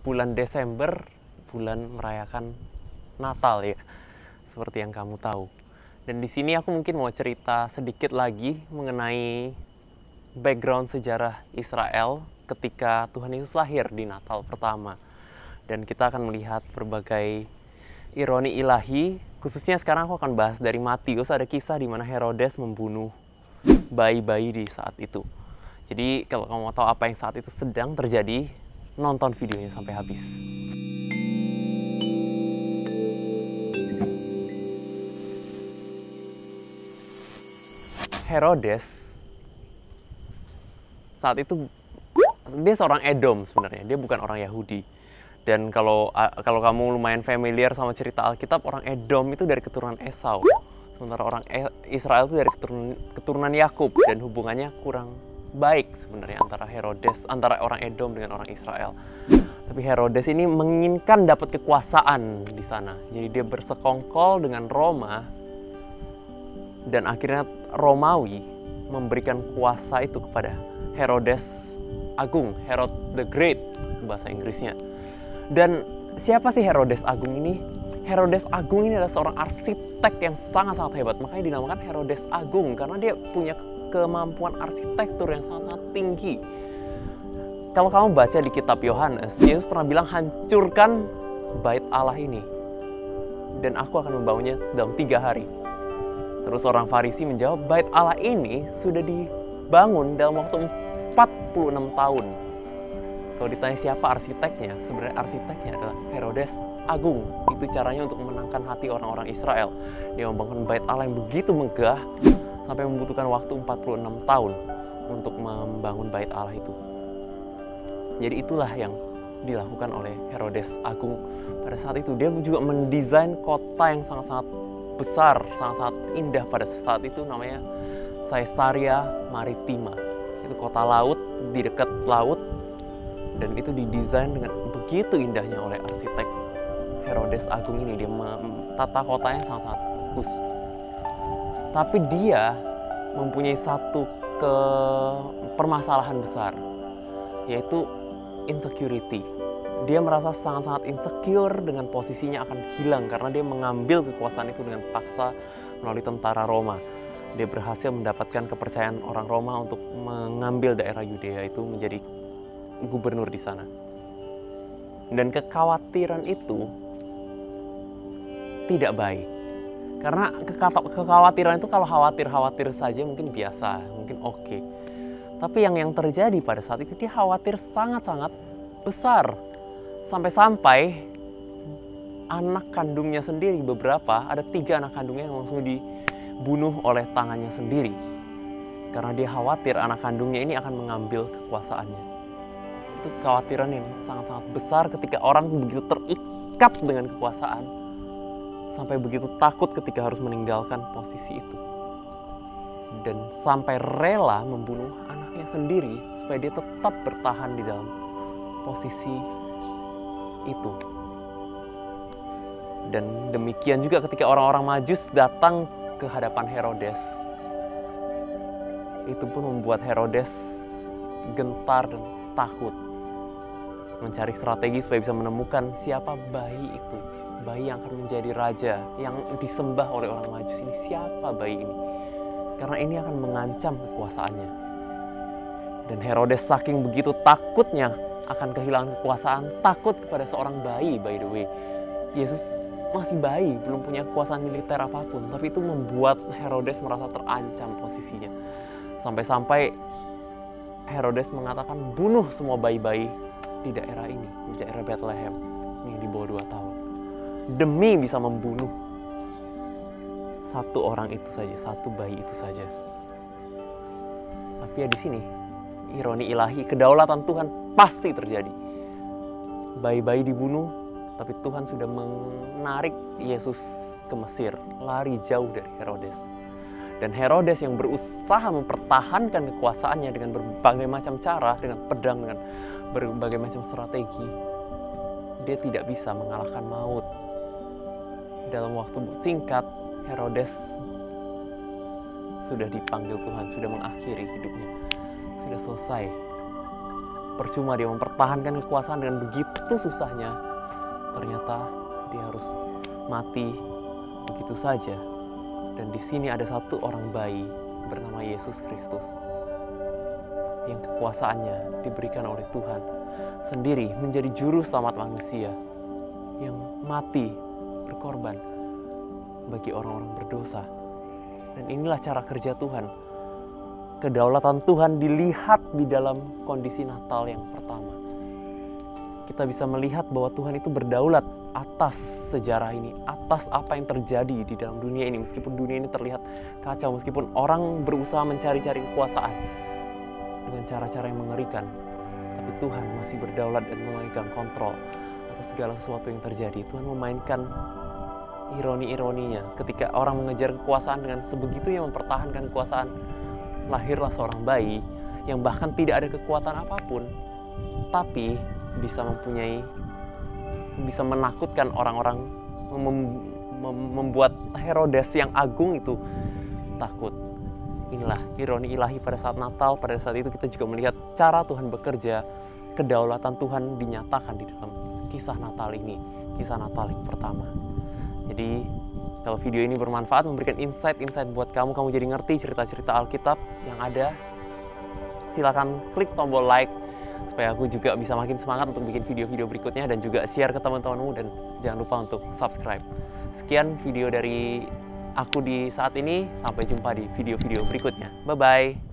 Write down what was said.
bulan Desember, bulan merayakan Natal ya, seperti yang kamu tahu. Dan di sini aku mungkin mau cerita sedikit lagi mengenai background sejarah Israel ketika Tuhan Yesus lahir di Natal pertama. Dan kita akan melihat berbagai ironi ilahi, khususnya sekarang aku akan bahas dari Matius. Ada kisah di mana Herodes membunuh bayi-bayi di saat itu. Jadi kalau kamu mau tahu apa yang saat itu sedang terjadi, nonton videonya sampai habis. Herodes saat itu dia seorang Edom sebenarnya, dia bukan orang Yahudi. Dan kalau kamu lumayan familiar sama cerita Alkitab, orang Edom itu dari keturunan Esau. Sementara orang Israel itu dari keturunan Yakub, dan hubungannya kurang baik sebenarnya antara orang Edom dengan orang Israel. Tapi Herodes ini menginginkan dapat kekuasaan di sana. Jadi dia bersekongkol dengan Roma, dan akhirnya Romawi memberikan kuasa itu kepada Herodes Agung, Herod the Great bahasa Inggrisnya. Dan siapa sih Herodes Agung ini? Herodes Agung ini adalah seorang arsitek yang sangat-sangat hebat. Makanya dinamakan Herodes Agung, karena dia punya kemampuan arsitektur yang sangat-sangat tinggi. Kalau kamu baca di kitab Yohanes, Yesus pernah bilang, hancurkan bait Allah ini, dan aku akan membangunnya dalam 3 hari. Terus orang Farisi menjawab, bait Allah ini sudah dibangun dalam waktu 46 tahun. Kalau ditanya siapa arsiteknya, sebenarnya arsiteknya adalah Herodes Agung. Itu caranya untuk memenangkan hati orang-orang Israel. Dia membangun bait Allah yang begitu megah sampai membutuhkan waktu 46 tahun untuk membangun bait Allah itu. Jadi itulah yang dilakukan oleh Herodes Agung pada saat itu. Dia juga mendesain kota yang sangat-sangat besar, sangat-sangat indah pada saat itu, namanya Caesarea Maritima. Itu kota laut, di dekat laut. Dan itu didesain dengan begitu indahnya oleh arsitek Herodes Agung ini. Dia menata kotanya sangat-sangat bagus. Tapi dia mempunyai satu permasalahan besar, yaitu insecurity. Dia merasa sangat-sangat insecure dengan posisinya akan hilang karena dia mengambil kekuasaan itu dengan paksa melalui tentara Roma. Dia berhasil mendapatkan kepercayaan orang Roma untuk mengambil daerah Yudea itu menjadi gubernur di sana. Dan kekhawatiran itu tidak baik. Karena kekhawatiran itu kalau khawatir saja mungkin biasa, mungkin oke. Tapi yang terjadi pada saat itu, dia khawatir sangat-sangat besar. Sampai-sampai anak kandungnya sendiri, ada 3 anak kandungnya yang langsung dibunuh oleh tangannya sendiri. Karena dia khawatir anak kandungnya ini akan mengambil kekuasaannya. Itu kekhawatiran yang sangat-sangat besar ketika orang begitu terikat dengan kekuasaan, sampai begitu takut ketika harus meninggalkan posisi itu, dan sampai rela membunuh anaknya sendiri supaya dia tetap bertahan di dalam posisi itu. Dan demikian juga ketika orang-orang Majus datang ke hadapan Herodes, itu pun membuat Herodes gentar dan takut, mencari strategi supaya bisa menemukan siapa bayi itu, bayi yang akan menjadi raja, yang disembah oleh orang Majus ini. Siapa bayi ini? Karena ini akan mengancam kekuasaannya. Dan Herodes saking begitu takutnya akan kehilangan kekuasaan, takut kepada seorang bayi, by the way. Yesus masih bayi, belum punya kekuasaan militer apapun, tapi itu membuat Herodes merasa terancam posisinya. Sampai-sampai Herodes mengatakan, bunuh semua bayi-bayi di daerah ini, di daerah Bethlehem yang di bawah 2 tahun, demi bisa membunuh satu orang itu saja, satu bayi itu saja. Tapi ya di sini ironi ilahi, kedaulatan Tuhan pasti terjadi. Bayi-bayi dibunuh, tapi Tuhan sudah menarik Yesus ke Mesir, lari jauh dari Herodes. Dan Herodes yang berusaha mempertahankan kekuasaannya dengan berbagai macam cara, dengan pedang, dengan berbagai macam strategi, dia tidak bisa mengalahkan maut. Dalam waktu singkat, Herodes sudah dipanggil Tuhan, sudah mengakhiri hidupnya, sudah selesai. percuma dia mempertahankan kekuasaan dengan begitu susahnya. Ternyata dia harus mati begitu saja. Dan di sini ada satu orang bayi bernama Yesus Kristus yang kekuasaannya diberikan oleh Tuhan sendiri menjadi juru selamat manusia yang mati berkorban bagi orang-orang berdosa. Dan inilah cara kerja Tuhan. Kedaulatan Tuhan dilihat di dalam kondisi Natal yang pertama. Kita bisa melihat bahwa Tuhan itu berdaulat atas sejarah ini, atas apa yang terjadi di dalam dunia ini. Meskipun dunia ini terlihat kacau, meskipun orang berusaha mencari-cari kekuasaan dengan cara-cara yang mengerikan, tapi Tuhan masih berdaulat dan memegang kontrol atas segala sesuatu yang terjadi. Tuhan memainkan ironi-ironinya ketika orang mengejar kekuasaan dengan sebegitunya mempertahankan kekuasaan. Lahirlah seorang bayi yang bahkan tidak ada kekuatan apapun, tapi bisa menakutkan orang-orang, membuat Herodes yang agung itu takut. Inilah ironi ilahi pada saat Natal. Pada saat itu kita juga melihat cara Tuhan bekerja, kedaulatan Tuhan dinyatakan di dalam kisah Natal ini, kisah Natal yang pertama. Jadi kalau video ini bermanfaat, memberikan insight-insight buat kamu jadi ngerti cerita-cerita Alkitab yang ada, silakan klik tombol like supaya aku juga bisa makin semangat untuk bikin video-video berikutnya, dan juga share ke teman-temanmu, dan jangan lupa untuk subscribe. Sekian video dari aku di saat ini, sampai jumpa di video-video berikutnya. Bye-bye.